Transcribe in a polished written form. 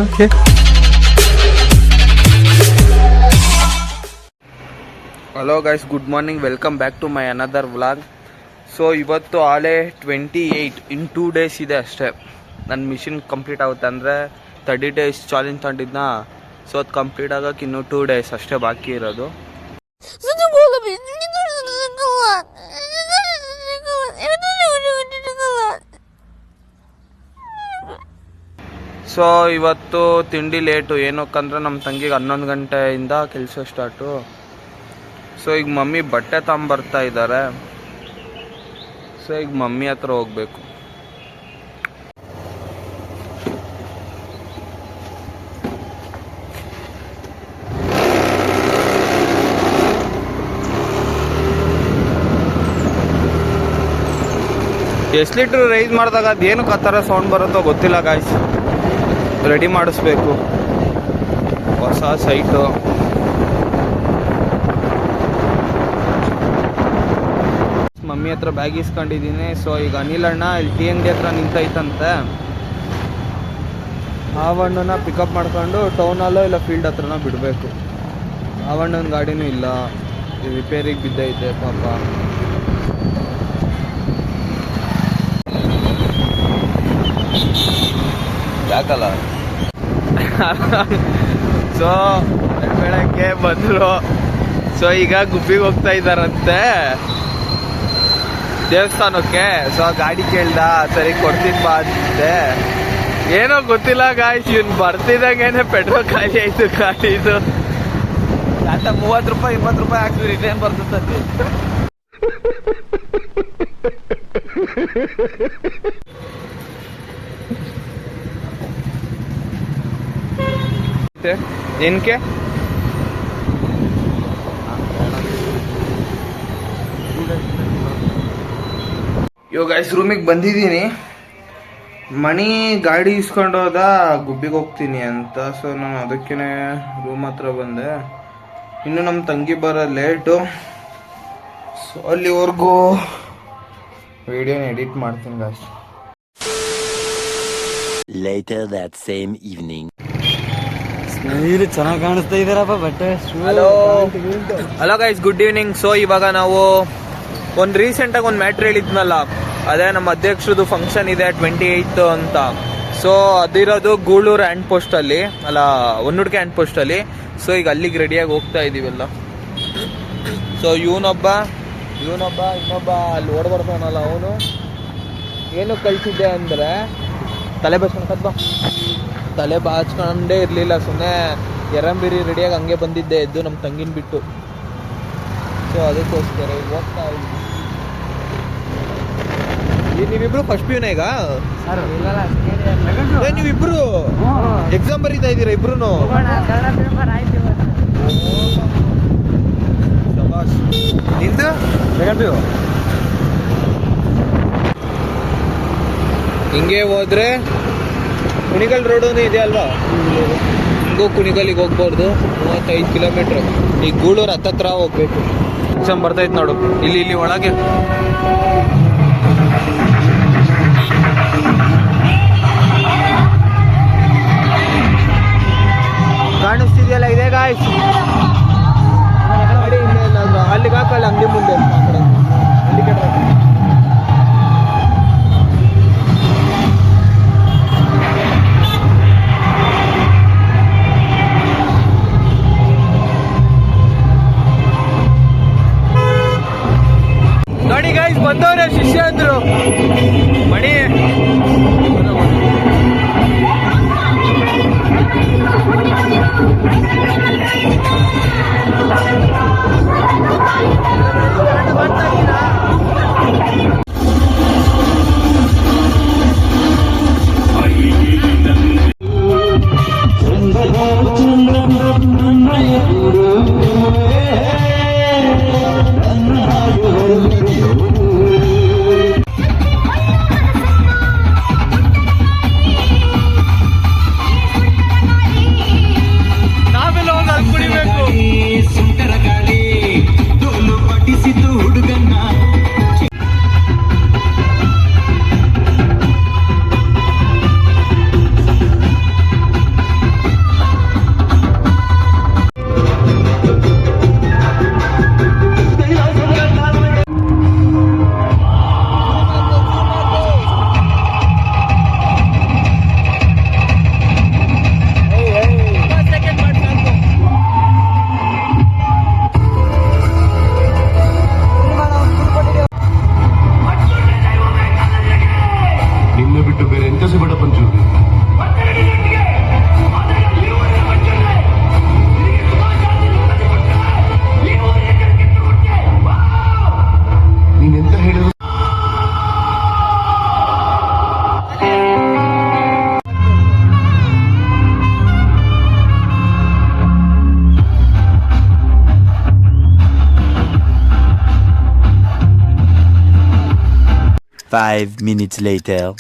Okay. Hello guys, good morning, welcome back to my another vlog. So ಇವತ್ತು ಆಲೆ 28 ಇನ್ 2 days ಇದೆ ಅಷ್ಟೇ ನನ್ನ ಮಿಷಿನ್ ಕಂಪ್ಲೀಟ್ ಆಗುತ್ತೆ. ಅಂದರೆ 30 ಡೇಸ್ ಚಾಲೆಂಜ್ ತಗೊಂಡಿದ್ನ. ಸೊ ಅದು ಕಂಪ್ಲೀಟ್ ಆಗೋಕ್ಕೆ ಇನ್ನೂ 2 ಡೇಸ್ ಅಷ್ಟೇ ಬಾಕಿ ಇರೋದು. ಸೊ ಇವತ್ತು ತಿಂಡಿ ಲೇಟು, ಏನಕ್ಕಂದ್ರೆ ನಮ್ಮ ತಂಗಿಗೆ 11 ಗಂಟೆಯಿಂದ ಕೆಲಸ ಸ್ಟಾರ್ಟು. ಸೊ ಈಗ ಮಮ್ಮಿ ಬಟ್ಟೆ ತಗೊಂಬರ್ತಾ ಇದ್ದಾರೆ. ಸೊ ಈಗ ಮಮ್ಮಿ ಹತ್ರ ಹೋಗ್ಬೇಕು. ಎಷ್ಟು ಲೀಟ್ರ್ ರೈಸ್ ಮಾಡಿದಾಗ ಅದೇನು ಆ ಥರ ಸೌಂಡ್ ಬರುತ್ತೋ ಗೊತ್ತಿಲ್ಲ ಗಾಯ್ಸ್. ರೆಡಿ ಮಾಡಿಸ್ಬೇಕು ಹೊಸ ಸೈಟು. ಮಮ್ಮಿ ಹತ್ರ ಬ್ಯಾಗ್ ಇಸ್ಕೊಂಡಿದ್ದೀನಿ. ಸೊ ಈಗ ಅನಿಲ್ ಅಣ್ಣ ಇಲ್ಲಿ ಟಿ ಅಂಗಡಿ ಹತ್ರ ನಿಂತೈತಂತೆ. ಆವಣ್ಣನ ಪಿಕಪ್ ಮಾಡ್ಕೊಂಡು ಟೌನಲ್ಲೋ ಇಲ್ಲ ಫೀಲ್ಡ್ ಹತ್ರನೋ ಬಿಡಬೇಕು. ಆವಣ್ಣನ ಗಾಡಿನೂ ಇಲ್ಲ, ರಿಪೇರಿಗೆ ಬಿದ್ದೈತೆ ಪಾಪ. ಯಾಕಲ್ಲ ಸೊ ಬೆಳಗ್ಗೆ ಬಂದರು. ಸೊ ಈಗ ಗುಬ್ಬಿಗೆ ಹೋಗ್ತಾ ಇದ್ದಾರಂತೆ ದೇವಸ್ಥಾನಕ್ಕೆ. ಸೊ ಗಾಡಿ ಕೇಳ್ದ, ಸರಿ ಕೊಡ್ತೀನಿ ಬಾ ಅಂತೆ. ಏನೋ ಗೊತ್ತಿಲ್ಲ ಗಾಯ್ಸ್, ಇವ್ನು ಬರ್ತಿದ್ದಂಗೇನೆ ಪೆಟ್ರೋಲ್ ಖಾಲಿ ಆಯ್ತು ಗಾಡಿದು. ಅಂತ 30 ರೂಪಾಯಿ 20 ರೂಪಾಯಿ ಹಾಕಿದ್ರಿ ಇದೇನು ಬರ್ತದೆ. ಏನಕ್ಕೆ ಇವಾಗ ಗೈಸ್ ರೂಮಿಗೆ ಬಂದಿದ್ದೀನಿ. ಮಣಿ ಗಾಡಿ ಇಸ್ಕೊಂಡು ಹೋದ ಗುಬ್ಬಿಗೆ ಹೋಗ್ತೀನಿ ಅಂತ. ಸೊ ನಾನು ಅದಕ್ಕೇ ರೂಮ್ ಹತ್ರ ಬಂದೆ. ಇನ್ನು ನಮ್ಮ ತಂಗಿ ಬರೋ ಲೇಟು. ಸೊ ಅಲ್ಲಿವರೆಗೂ ವಿಡಿಯೋನ ಎಡಿಟ್ ಮಾಡ್ತೀನಿ guys. Later that same evening. ನೀರು ಚೆನ್ನಾಗಿ ಕಾಣಿಸ್ತಾ ಇದಾರಪ್ಪ ಬಟ್ಟೆ. Hello guys, good evening. So ಇವಾಗ ನಾವು ಒಂದು ರೀಸೆಂಟಾಗಿ ಒಂದು ಮ್ಯಾಟ್ರ್ ಹೇಳಿದ್ನಲ್ಲ, ಅದೇ ನಮ್ಮ ಅಧ್ಯಕ್ಷರದು ಫಂಕ್ಷನ್ ಇದೆ 28 ಅಂತ. ಸೊ ಅದಿರೋದು ಗೂಳೂರು ಹ್ಯಾಂಡ್ ಪೋಸ್ಟಲ್ಲಿ, ಅಲ್ಲ ಹೊನ್ನೂಡಿಕೆ ಹ್ಯಾಂಡ್ ಪೋಸ್ಟಲ್ಲಿ. ಸೊ ಈಗ ಅಲ್ಲಿಗೆ ರೆಡಿಯಾಗಿ ಹೋಗ್ತಾ ಇದೀವಲ್ಲ. ಸೊ ಇವನೊಬ್ಬ ಇನ್ನೊಬ್ಬ ಅಲ್ಲಿ ಓಡ್ಬರ್ತಾನಲ್ಲ, ಅವನು ಏನು ಕಳಿಸಿದ್ದೆ ಅಂದರೆ ತಲೆ ತಲೆ ಬಾಚ್ಕೊಂಡೇ ಇರಲಿಲ್ಲ, ಸುಮ್ಮನೆ ಎರಂಬಿರಿ ರೆಡಿಯಾಗಿ ಹಂಗೆ ಬಂದಿದ್ದೆ ಎದ್ದು ನಮ್ಮ ತಂಗಿನ ಬಿಟ್ಟು. ಸೊ ಅದಕ್ಕೋಸ್ಕರ ಈಗ ಹೋಗ್ತಾ ಇದ್ವಿ. ನೀವಿಬ್ರು ಫಸ್ಟ್ ಪ್ಯೂನ ಈಗ? ನೀವಿಬ್ರು ಎಕ್ಸಾಮ್ ಬರೀತಾ ಇದ್ದೀರಾ ಇಬ್ರು? ನಿಂದು ಸೆಕೆಂಡ್ ಪ್ಯೂ. ಹಿಂಗೆ ಹೋದ್ರೆ ಕುಣಿಗಲ್ ರೋಡು ಇದೆ ಅಲ್ವಾ, ಹಿಂಗೂ ಕುಣಿಗಲ್ಲಿಗೆ ಹೋಗ್ಬಾರ್ದು. 35 ಕಿಲೋಮೀಟ್ರ್. ಈಗ ಗೂಳೂರು ಹತ್ತತ್ರ ಹೋಗ್ಬೇಕು. ಎಕ್ಸಾಮ್ ಬರ್ತೈತೆ ನೋಡು, ಇಲ್ಲಿ ಒಳಗೆ. ಕಾಣಿಸ್ತಿದೆಯಲ್ಲ, ಇದೆ ಗಾಯ್ಸ್. ಅಲ್ಲಿಗೆ ಹಾಕಲ್ಲ, ಅಂಗಡಿ ಮುಂದೆ ನೋಡಿ ಗೈಸ್, ಬಂದವ್ರೆ ಶಿಷ್ಯ ಅಂದ್ರು. ಮಣಿ ಬೇರೆ ಎಂತ ಬೇಡ ಪಂಚು. ನೀನೆಂತ ಹೇಳಿದ್ರು 5 minutes later.